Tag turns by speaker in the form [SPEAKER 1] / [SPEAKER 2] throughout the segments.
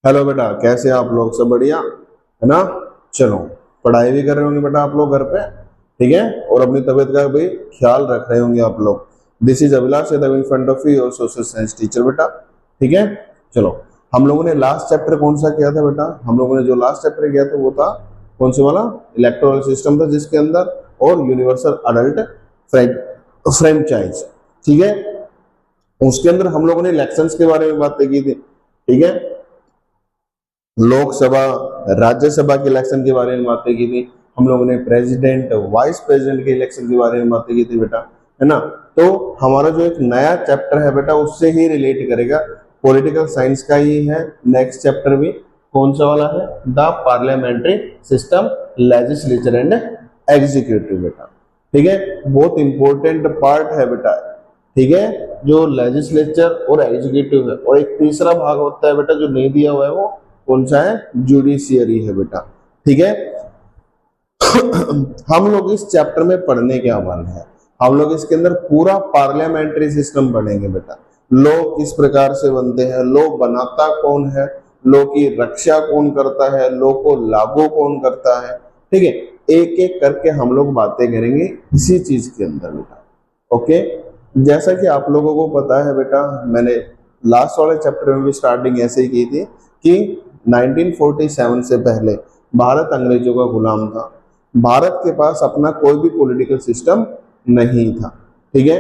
[SPEAKER 1] Hello बेटा, कैसे हैं आप लोग? सब बढ़िया है ना? चलो, पढ़ाई भी कर रहे होंगे बेटा आप लोग घर पे, ठीक है? और अपनी तबीयत का भी ख्याल रख रहे होंगे आप लोग। This is Abhilash Yadav in front of you, social science teacher बेटा, ठीक है? चलो, हम लोगों ने लास्ट चैप्टर कौन सा किया था बेटा? हम लोगों ने जो लास्ट चैप्टर किया था वो था कौन से वाला? इलेक्टोरल सिस्टम था, जिसके अंदर और यूनिवर्सल अडल्ट फ्रेंचाइज, ठीक है? उसके अंदर हम लोगों ने इलेक्शंस के बारे में बातें की थी, ठीक है? लोकसभा, राज्यसभा के इलेक्शन के बारे में बातें की थी। हम लोगों ने प्रेसिडेंट, वाइस प्रेसिडेंट के इलेक्शन के बारे में बातें की थी बेटा, है ना? तो हमारा जो एक नया चैप्टर है बेटा, उससे ही रिलेट करेगा, पॉलिटिकल साइंस का ही है नेक्स्ट चैप्टर भी। कौन सा वाला है? The parliamentary system, legislature and executive बेटा, ठीक है? बहुत इंपॉर्टेंट पार्ट है बेटा, ठीक है? जो लेजिस्लेचर और एग्जीक्यूटिव है, और एक तीसरा भाग होता है बेटा जो नहीं दिया हुआ है, वो कौन सा है? जुडिशियरी है बेटा, ठीक है? हम लोग इस चैप्टर में पढ़ने क्या वाले हैं? हम लोग इसके अंदर पूरा पार्लियामेंट्री सिस्टम पढ़ेंगे बेटा। लॉ किस प्रकार से बनते हैं, लॉ बनाता कौन है, लॉ की रक्षा कौन करता है, लॉ को लागू कौन करता है, ठीक है? एक एक करके हम लोग बातें करेंगे इसी चीज के अंदर बेटा, ओके? जैसा कि आप लोगों को पता है बेटा, मैंने लास्ट वाले चैप्टर में भी स्टार्टिंग ऐसे ही की थी कि 1947 से पहले भारत अंग्रेजों का गुलाम था। भारत के पास अपना कोई भी पॉलिटिकल सिस्टम नहीं था, ठीक है?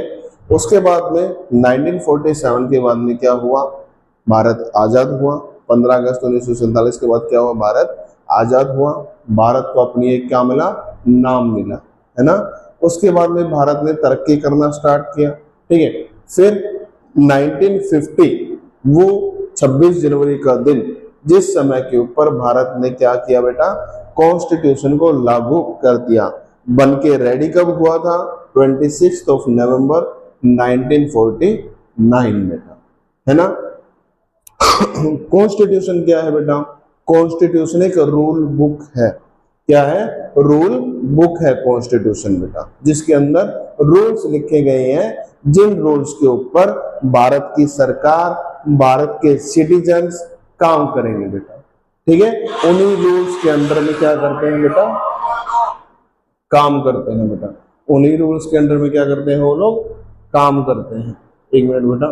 [SPEAKER 1] उसके बाद में 1947 के बाद में क्या हुआ? भारत आजाद हुआ। 15 अगस्त 1947 के बाद क्या हुआ? भारत आजाद हुआ। भारत को अपनी एक क्या मिला? नाम मिला, है ना? उसके बाद में भारत ने तरक्की करना स्टार्ट किया, ठीक है? फिर 1950, वो 26 जनवरी का दिन, जिस समय के ऊपर भारत ने क्या किया बेटा? कॉन्स्टिट्यूशन को लागू कर दिया। बन के रेडी कब हुआ था? 26 नवंबर 1949 बेटा, है ना? कॉन्स्टिट्यूशन क्या है बेटा? कॉन्स्टिट्यूशन एक रूल बुक है। क्या है? रूल बुक है कॉन्स्टिट्यूशन बेटा, जिसके अंदर रूल्स लिखे गए हैं, जिन रूल्स के ऊपर भारत की सरकार, भारत के सिटीजन्स काम करेंगे बेटा, ठीक है? उन्हीं रूल्स के अंदर में क्या करते हैं बेटा? काम करते हैं बेटा। उन्हीं रूल्स के अंदर में क्या करते हैं वो लोग? काम करते हैं। एक मिनट बेटा,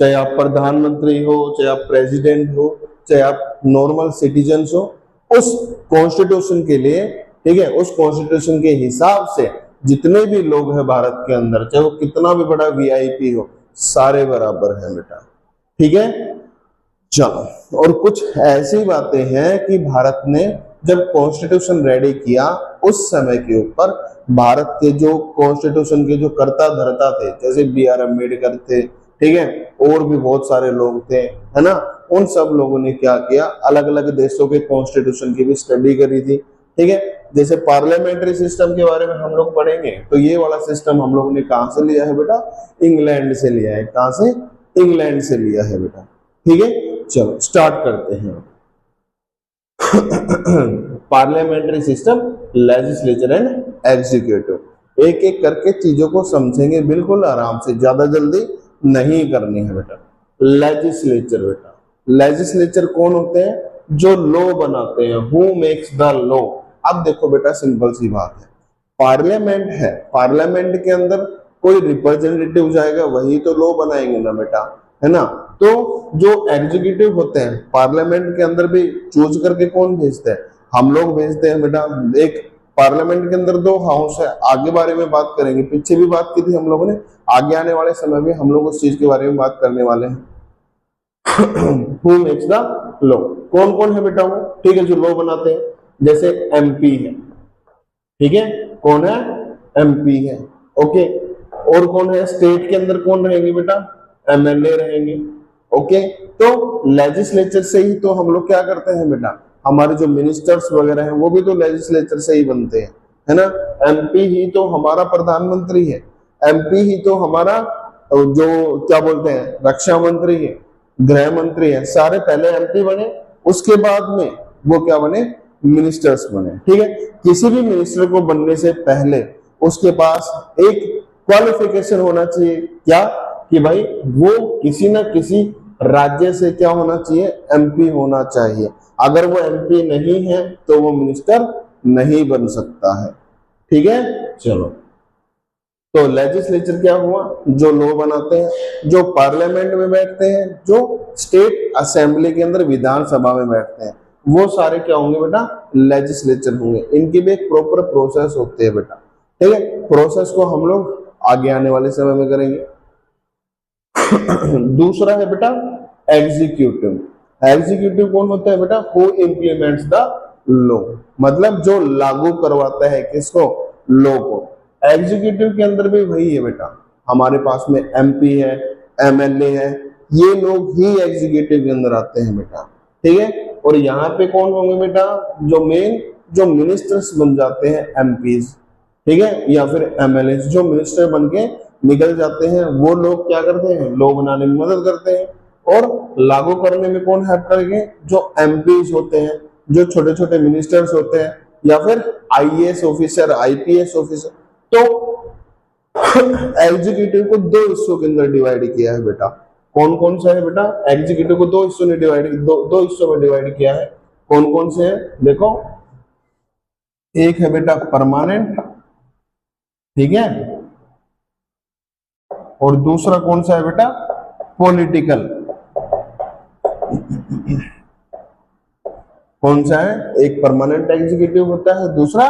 [SPEAKER 1] चाहे आप प्रधानमंत्री हो, चाहे आप प्रेसिडेंट हो, चाहे आप नॉर्मल सिटीजन्स हो, उस कॉन्स्टिट्यूशन के लिए, ठीक है, उस कॉन्स्टिट्यूशन के हिसाब से जितने भी लोग हैं भारत के अंदर, चाहे वो कितना भी बड़ा वीआईपी हो, सारे बराबर हैं बेटा, ठीक है? चलो, और कुछ ऐसी बातें हैं कि भारत ने जब कॉन्स्टिट्यूशन रेडी किया, उस समय के ऊपर भारत के जो कॉन्स्टिट्यूशन के जो कर्ता धर्ता थे, जैसे बी.आर. अम्बेडकर थे, ठीक है, और भी बहुत सारे लोग थे, है ना? उन सब लोगों ने क्या किया? अलग अलग देशों के कॉन्स्टिट्यूशन की भी स्टडी करी थी, ठीक है? जैसे पार्लियामेंट्री सिस्टम के बारे में हम लोग पढ़ेंगे, तो ये वाला सिस्टम हम लोगों ने कहां से लिया है बेटा? इंग्लैंड से लिया है। कहां से? इंग्लैंड से लिया है बेटा, ठीक है? चलो स्टार्ट करते हैं। Parliamentary system, legislature and executive, एक एक करके चीजों को समझेंगे बिल्कुल आराम से, ज्यादा जल्दी नहीं करनी है बेटा। लेजिस्लेचर बेटा, लेजिस्लेचर कौन होते हैं? जो लॉ बनाते हैं। Who makes the law? अब देखो बेटा, सिंपल सी बात है, पार्लियामेंट है, पार्लियामेंट के अंदर कोई रिप्रेजेंटेटिव जाएगा, वही तो लॉ बनाएंगे ना बेटा, है ना? तो जो एग्जीक्यूटिव होते हैं, पार्लियामेंट के अंदर भी चूज करके कौन भेजते हैं? हम लोग भेजते हैं बेटा। एक पार्लियामेंट के अंदर 2 हाउस है, आगे बारे में बात करेंगे, पीछे भी बात की थी हम लोगों ने, आगे आने वाले समय में हम लोग उस चीज के बारे में बात करने वाले हैं। Who makes the law? कौन कौन है बेटा वो? ठीक है, जो लॉ बनाते हैं, जैसे एमपी है, ठीक है? कौन है? एमपी है, ओके? और कौन है? स्टेट के अंदर कौन रहेंगे बेटा? एमएलए रहेंगे, ओके? तो लेजिस्लेचर से ही तो हम लोग क्या करते हैं बेटा? हमारे जो मिनिस्टर्स वगैरह हैं वो भी तो लेजिस्लेचर से ही बनते हैं, है ना? एमपी ही तो हमारा प्रधानमंत्री है, एमपी ही तो हमारा जो क्या बोलते हैं, रक्षा मंत्री है, गृह मंत्री है, सारे पहले एमपी बने, उसके बाद में वो क्या बने? मिनिस्टर्स बने, ठीक है? किसी भी मिनिस्टर को बनने से पहले उसके पास एक क्वालिफिकेशन होना चाहिए, क्या? कि भाई वो किसी ना किसी राज्य से क्या होना चाहिए, एमपी होना चाहिए। अगर वो एमपी नहीं है तो वो मिनिस्टर नहीं बन सकता है। ठीक है, चलो। तो लेजिस्लेचर क्या हुआ, जो लॉ बनाते हैं, जो पार्लियामेंट में बैठते हैं, जो स्टेट असेंबली के अंदर विधानसभा में बैठते हैं, वो सारे क्या होंगे बेटा, लेजिस्लेचर होंगे। इनकी भी एक प्रॉपर प्रोसेस होती है बेटा। ठीक है, प्रोसेस को हम लोग आगे आने वाले समय में करेंगे। दूसरा है बेटा एग्जीक्यूटिव। एग्जीक्यूटिव कौन होता है बेटा, हु इम्प्लीमेंट्स द लॉ, मतलब जो लागू करवाता है किसको, लॉ को। एग्जीक्यूटिव के अंदर भी वही है बेटा, हमारे पास में एमपी है, एमएलए है, ये लोग ही एग्जीक्यूटिव के अंदर आते हैं बेटा। ठीक है, और यहाँ पे कौन होंगे बेटा, जो मेन जो मिनिस्टर्स बन जाते हैं, एमपीज, ठीक है, या फिर एमएलए, जो मिनिस्टर बन के निकल जाते हैं, वो लोग क्या करते हैं, लॉ बनाने में मदद करते हैं। और लागू करने में कौन हेल्प करेंगे, जो एमपीज होते हैं, जो छोटे छोटे मिनिस्टर्स होते हैं, या फिर आईएएस ऑफिसर, आईपीएस ऑफिसर। तो एग्जीक्यूटिव को दो हिस्सों के अंदर डिवाइड किया है बेटा। कौन कौन सा है बेटा, एग्जीक्यूटिव को दो हिस्सों में डिवाइड किया है। कौन कौन से हैं, देखो, एक है बेटा परमानेंट, ठीक है, और दूसरा कौन सा है बेटा, पॉलिटिकल। कौन सा है, एक परमानेंट एग्जीक्यूटिव होता है, दूसरा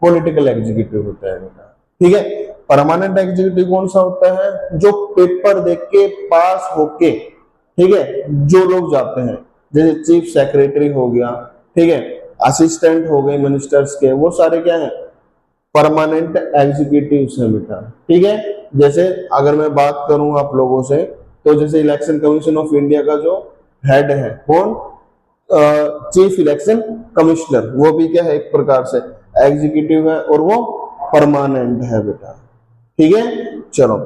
[SPEAKER 1] पॉलिटिकल एग्जीक्यूटिव होता है बेटा। ठीक है, परमानेंट एग्जीक्यूटिव कौन सा होता है, जो पेपर देख के पास होके, ठीक है, जो लोग जाते हैं, जैसे चीफ सेक्रेटरी हो गया, ठीक है, असिस्टेंट हो गए मिनिस्टर्स के, वो सारे क्या है, परमानेंट एग्जीक्यूटिव है बेटा। ठीक है, जैसे अगर मैं बात करूं आप लोगों से, तो जैसे इलेक्शन कमीशन ऑफ इंडिया का जो हेड है, कौन, चीफ इलेक्शन कमिश्नर, वो भी क्या है, एक प्रकार से एग्जीक्यूटिव है, और वो परमानेंट है बेटा। ठीक है, चलो।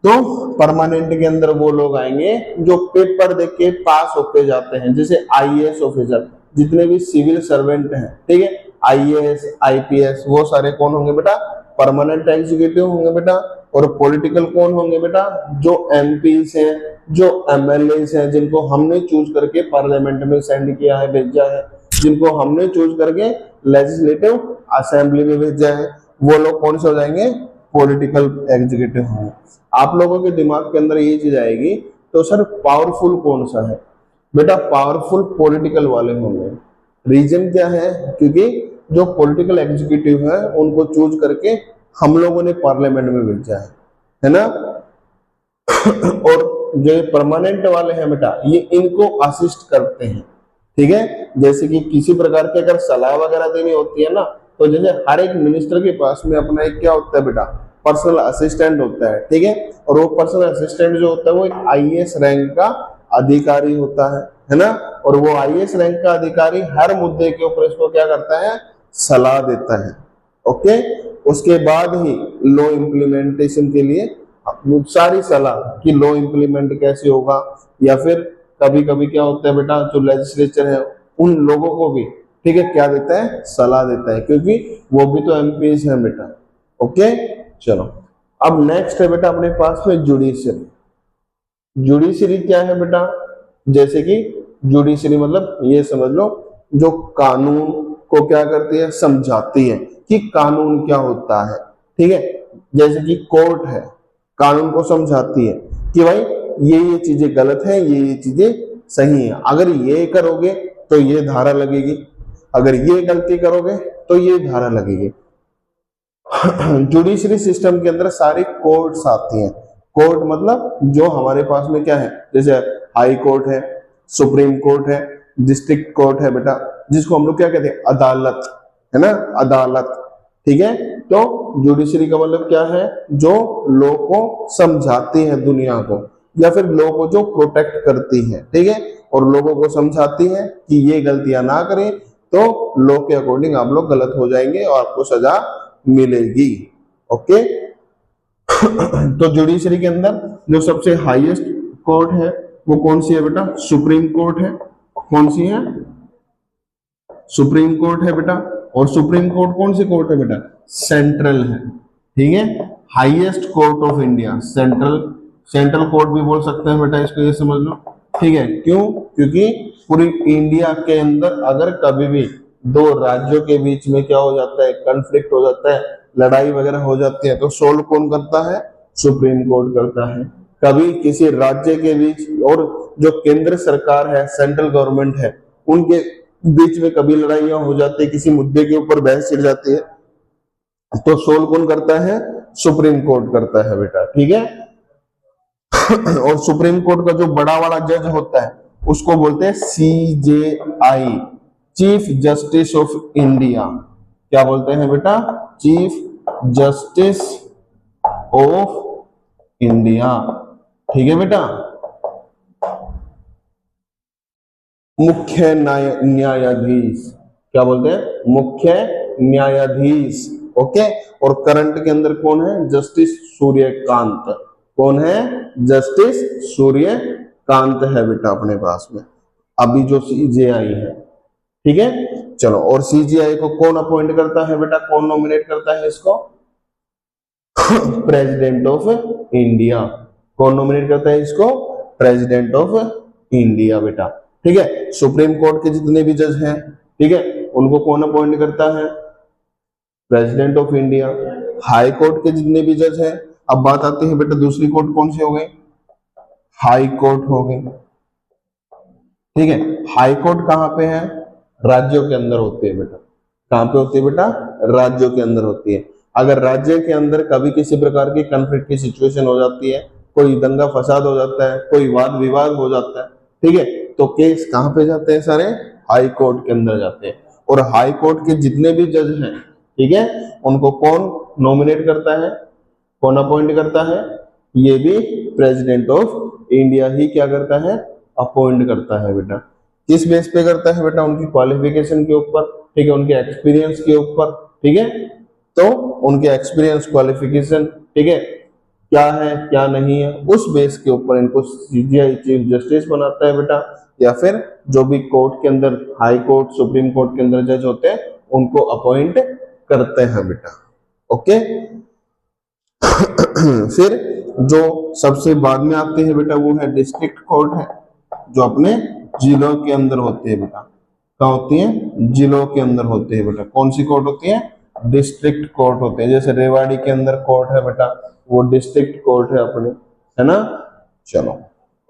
[SPEAKER 1] तो परमानेंट के अंदर वो लोग आएंगे जो पेपर देख के पास होके जाते हैं, जैसे आईएएस ऑफिसर, जितने भी सिविल सर्वेंट हैं, ठीक है, आईएएस, आईपीएस, वो सारे कौन होंगे बेटा, परमानेंट एग्जीक्यूटिव होंगे बेटा। और पॉलिटिकल कौन होंगे बेटा, जो एमपीस हैं, जो एमएलए हैं, जिनको हमने चूज करके पार्लियामेंट में सेंड किया है, भेजा है, जिनको हमने चूज करके लेजिस्लेटिव असेंबली में भेजा है, वो लोग कौन से हो जाएंगे, पॉलिटिकल एग्जीक्यूटिव होंगे। आप लोगों के दिमाग के अंदर ये चीज आएगी, तो सर पावरफुल कौन सा है बेटा, पावरफुल पॉलिटिकल वाले होंगे। रीजन क्या है, क्योंकि जो पॉलिटिकल एग्जीक्यूटिव है उनको चूज करके हम लोगों ने पार्लियामेंट में भेजा है ना। और जो परमानेंट वाले हैं बेटा, ये इनको असिस्ट करते हैं। ठीक है, जैसे कि किसी प्रकार की अगर सलाह वगैरह देनी होती है ना, तो जैसे हर एक मिनिस्टर के पास में अपना एक क्या होता है बेटा, पर्सनल असिस्टेंट होता है। ठीक है, और वो पर्सनल असिस्टेंट जो होता है वो एक आईएएस रैंक का अधिकारी होता है ना। और वो आईएएस रैंक का अधिकारी हर मुद्दे के ऊपर इसको क्या करता है, सलाह देता है। ओके, उसके बाद ही लॉ इम्प्लीमेंटेशन के लिए सारी सलाह कि लॉ इम्प्लीमेंट कैसे होगा, या फिर कभी कभी क्या होता है बेटा, जो लेजिस्लेचर है उन लोगों को भी, ठीक है, क्या देता है, सलाह देता है, क्योंकि वो भी तो एमपीज हैं बेटा। ओके, चलो। अब नेक्स्ट है बेटा अपने पास में जुडिशरी। जुडिशरी क्या है बेटा, जैसे कि जुडिशरी मतलब ये समझ लो, जो कानून को क्या करती है, समझाती है कि कानून क्या होता है। ठीक है, जैसे कि कोर्ट है, कानून को समझाती है कि भाई ये चीजें गलत है, ये चीजें सही है, अगर ये करोगे तो ये धारा लगेगी, अगर ये गलती करोगे तो ये धारा लगेगी। जुडिशरी सिस्टम के अंदर सारी कोर्ट्स आती हैं। कोर्ट मतलब जो हमारे पास में क्या है, जैसे हाई कोर्ट है, सुप्रीम कोर्ट है, डिस्ट्रिक्ट कोर्ट है बेटा, जिसको हम लोग क्या कहते हैं, अदालत, है ना, अदालत। ठीक है, तो जुडिशरी का मतलब क्या है, जो लॉ को समझाती है दुनिया को, या फिर लॉ को जो प्रोटेक्ट करती है। ठीक है, और लोगों को समझाती है कि ये गलतियां ना करें, तो लॉ के अकॉर्डिंग आप लोग गलत हो जाएंगे और आपको सजा मिलेगी। ओके, तो जुडिशरी के अंदर जो सबसे हाईएस्ट कोर्ट है वो कौन सी है बेटा, सुप्रीम कोर्ट है। कौन सी है, सुप्रीम कोर्ट है बेटा। और सुप्रीम कोर्ट कौन सी कोर्ट है बेटा, सेंट्रल है। ठीक है, highest court of India, central central court भी बोल सकते हैं बेटा इसको, ये समझ लो। ठीक है, क्यों? क्योंकि पूरी इंडिया के अंदर अगर कभी भी दो राज्यों के बीच में क्या हो जाता है, कॉन्फ्लिक्ट हो जाता है, लड़ाई वगैरह हो जाती है, तो सोल्व कौन करता है? सुप्रीम कोर्ट करता है। कभी किसी राज्य के बीच और जो केंद्र सरकार है, सेंट्रल गवर्नमेंट है, उनके बीच में कभी लड़ाइयां हो जाती है, किसी मुद्दे के ऊपर बहस छिड़ जाती है, तो सोल्व कौन करता है? सुप्रीम कोर्ट करता है बेटा। ठीक है, और सुप्रीम कोर्ट का जो बड़ा वाला जज होता है उसको बोलते हैं CJI, chief justice of India. क्या बोलते हैं बेटा? Chief justice of India. ठीक है बेटा, मुख्य न्यायाधीश। क्या बोलते हैं? मुख्य न्यायाधीश। ओके, और करंट के अंदर कौन है? जस्टिस सूर्यकांत। कौन है? जस्टिस सूर्यकांत है बेटा अपने पास में, अभी जो CJI है। ठीक है, चलो, और CJI को कौन अपॉइंट करता है बेटा? कौन नॉमिनेट करता है इसको? President of India. कौन नॉमिनेट करता है इसको? प्रेसिडेंट ऑफ इंडिया बेटा। ठीक है, सुप्रीम कोर्ट के जितने भी जज हैं, ठीक है, उनको कौन अपॉइंट करता है? President of India. High court के जितने भी जज हैं, अब बात आती है बेटा दूसरी कोर्ट कौन सी हो गई? हाई कोर्ट हो गई। ठीक है, हाई कोर्ट कहां पे है? राज्यों के अंदर होती है बेटा। कहां पे होती है बेटा? राज्यों के अंदर होती है। अगर राज्य के अंदर कभी किसी प्रकार की कॉन्फ्लिक्ट की सिचुएशन हो जाती है, कोई दंगा फसाद हो जाता है, कोई वाद विवाद हो जाता है, ठीक है, तो केस कहां पे जाते हैं? सारे हाई कोर्ट के अंदर जाते हैं। और हाई कोर्ट के जितने भी जज हैं, ठीक है, उनको कौन नॉमिनेट करता है? कौन अपॉइंट करता है? ये भी प्रेसिडेंट ऑफ इंडिया ही क्या करता है? अपॉइंट करता है बेटा। किस बेस पे करता है बेटा? उनकी क्वालिफिकेशन के ऊपर, ठीक है, उनके एक्सपीरियंस के ऊपर। ठीक है, तो उनके एक्सपीरियंस, क्वालिफिकेशन, ठीक है, क्या है क्या नहीं है, उस बेस के ऊपर इनको CJI चीफ जस्टिस बनाता है बेटा। या फिर जो भी कोर्ट के अंदर, हाई कोर्ट, सुप्रीम कोर्ट के अंदर जज होते हैं, उनको अपॉइंट करते हैं बेटा। ओके, फिर जो सबसे बाद में आते हैं बेटा वो है डिस्ट्रिक्ट कोर्ट है, जो अपने जिलों के अंदर होती है बेटा। कहाँ होती है? जिलों के अंदर होती है बेटा। कौन सी कोर्ट होती है? डिस्ट्रिक्ट कोर्ट होते हैं। जैसे रेवाड़ी के अंदर कोर्ट है बेटा, वो डिस्ट्रिक्ट कोर्ट है अपने, है ना। चलो,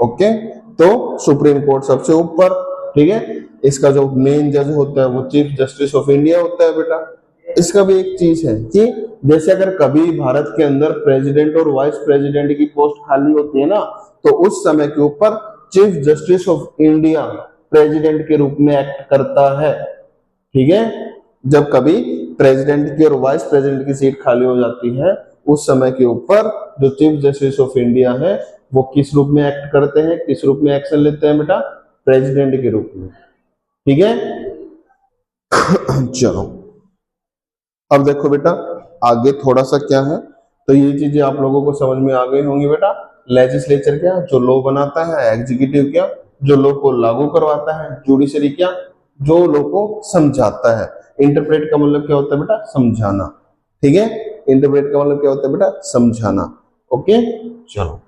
[SPEAKER 1] ओके, तो सुप्रीम कोर्ट सबसे ऊपर, ठीक है, इसका जो मेन जज होता है वो चीफ जस्टिस ऑफ इंडिया होता है बेटा। इसका भी एक चीज है कि जैसे अगर कभी भारत के अंदर प्रेसिडेंट और वाइस प्रेसिडेंट की पोस्ट खाली होती है ना, तो उस समय के ऊपर chief justice of India president के रूप में एक्ट करता है। ठीक है, जब कभी प्रेसिडेंट की और वाइस प्रेसिडेंट की सीट खाली हो जाती है, उस समय के ऊपर जो चीफ जस्टिस ऑफ इंडिया है वो किस रूप में एक्ट करते हैं, किस रूप में एक्शन लेते हैं बेटा? प्रेसिडेंट के रूप में। ठीक है, चलो, अब देखो बेटा आगे थोड़ा सा क्या है, तो ये चीजें आप लोगों को समझ में आ गई होंगी बेटा। लेजिस्लेचर क्या? जो लॉ बनाता है। एग्जीक्यूटिव क्या? जो लॉ को लागू करवाता है। जुडिशरी क्या? जो लॉ को समझाता है। इंटरप्रेट का मतलब क्या होता है बेटा? समझाना। ठीक है, इंटरप्रेट का मतलब क्या होता है बेटा? समझाना। ओके, चलो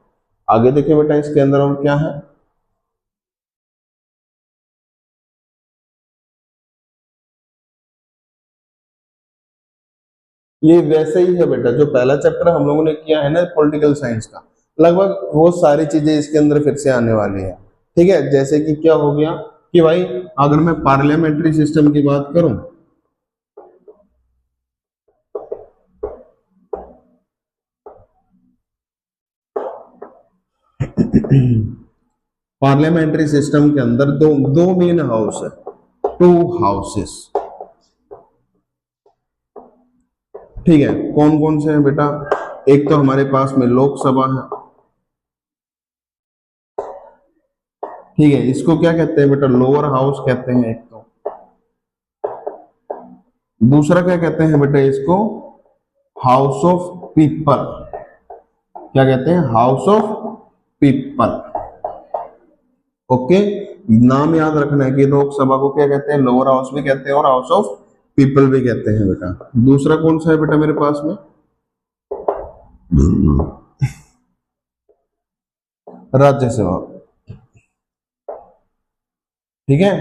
[SPEAKER 1] आगे देखिए बेटा इसके अंदर और क्या है। ये वैसे ही है बेटा जो पहला चैप्टर हम लोगों ने किया है ना पॉलिटिकल साइंस का, लगभग वो सारी चीजें इसके अंदर फिर से आने वाली है। ठीक है, जैसे कि क्या हो गया कि भाई अगर मैं पार्लियामेंट्री सिस्टम की बात करूं, पार्लियामेंट्री सिस्टम के अंदर दो मेन हाउस है, टू हाउसेस। ठीक है, कौन कौन से हैं बेटा? एक तो हमारे पास में लोकसभा है। ठीक है, इसको क्या कहते हैं बेटा? लोअर हाउस कहते हैं एक तो। दूसरा क्या कहते हैं बेटा? इसको हाउस ऑफ पीपल। क्या कहते हैं? House of people. ओके, नाम याद रखना है कि लोकसभा को क्या कहते हैं? लोअर हाउस भी कहते हैं और हाउस ऑफ पीपल भी कहते हैं बेटा। दूसरा कौन सा है बेटा मेरे पास में? राज्यसभा, ठीक है।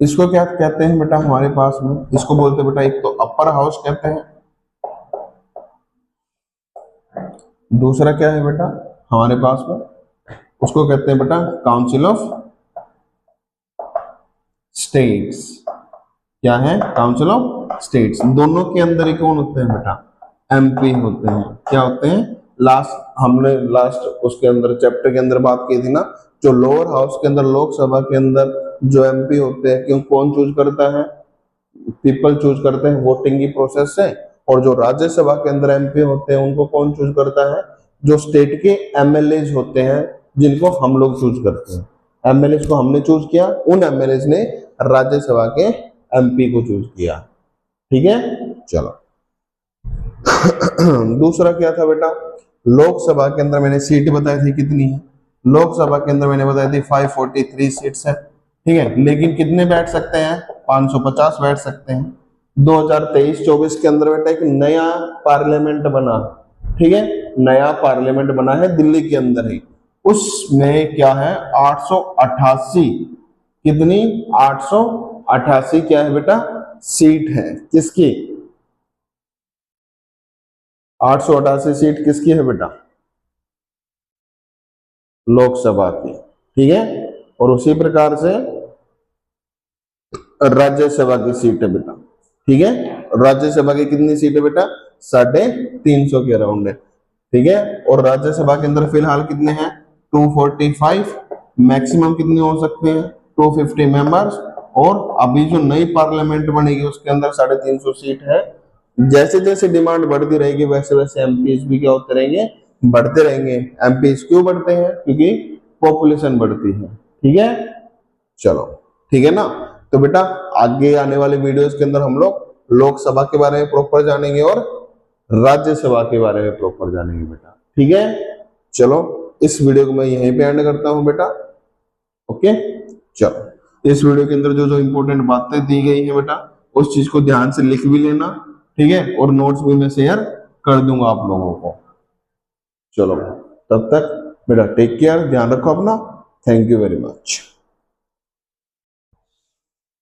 [SPEAKER 1] इसको क्या कहते हैं बेटा हमारे पास में, इसको बोलते हैं बेटा एक तो अपर हाउस कहते हैं, दूसरा क्या है बेटा हमारे पास में, उसको कहते हैं बेटा काउंसिल ऑफ स्टेट्स। क्या है? Council of states. दोनों के अंदर ही कौन होते हैं बेटा? एमपी होते हैं। क्या होते हैं? हमने लास्ट उसके अंदर चैप्टर के अंदर बात की थी ना, जो लोअर हाउस के अंदर लोकसभा के अंदर जो एमपी होते हैं, क्यों कौन चूज करता है? पीपल चूज करते हैं वोटिंग की प्रोसेस से। और जो राज्यसभा के अंदर एमपी होते हैं उनको कौन चूज करता है? जो स्टेट के एमएलए होते हैं जिनको हम लोग चूज करते हैं। एमएलए को हमने चूज किया, उन एमएलए ने राज्यसभा के एमपी को चूज किया। ठीक है, चलो। दूसरा क्या था बेटा? लोकसभा के अंदर मैंने सीट बताई थी कितनी है? लोकसभा के अंदर मैंने बताई थी 543 सीट्स है। ठीक है, लेकिन कितने बैठ सकते हैं? 550 बैठ सकते हैं। 2023-24 के अंदर बेटा एक नया पार्लियामेंट बना, ठीक है, नया पार्लियामेंट बना है दिल्ली के अंदर ही। उसमें क्या है? 888। कितनी? 888 क्या है बेटा? सीट है। किसकी? 888 सीट किसकी है बेटा? लोकसभा की। ठीक है, और उसी प्रकार से राज्यसभा की सीट है बेटा। ठीक है, राज्यसभा की कितनी सीट है बेटा? 350 के अराउंड है। ठीक है, और राज्यसभा के अंदर फिलहाल कितने हैं? 245। मैक्सिमम कितने हो सकते हैं? 250 मेंबर्स। और अभी जो नई पार्लियामेंट बनेगी उसके अंदर 350 सीट है। जैसे जैसे डिमांड बढ़ती रहेगी वैसे वैसे एमपीज भी क्या होते रहेंगे? बढ़ते रहेंगे। एमपीज क्यों बढ़ते हैं? क्योंकि पॉपुलेशन बढ़ती है। ठीक है, चलो, ठीक है ना। तो बेटा आगे आने वाले वीडियोस के अंदर हम लोग लोकसभा के बारे में प्रॉपर जानेंगे और राज्यसभा के बारे में प्रॉपर जानेंगे बेटा। ठीक है, चलो इस वीडियो को मैं यहीं पे एंड करता हूं बेटा। ओके, चलो इस वीडियो के अंदर जो जो इंपॉर्टेंट बातें दी गई है बेटा उस चीज को ध्यान से लिख भी लेना। ठीक है, और नोट्स भी मैं शेयर कर दूंगा आप लोगों को। चलो तब तक बेटा टेक केयर, ध्यान रखो अपना। Thank you very much.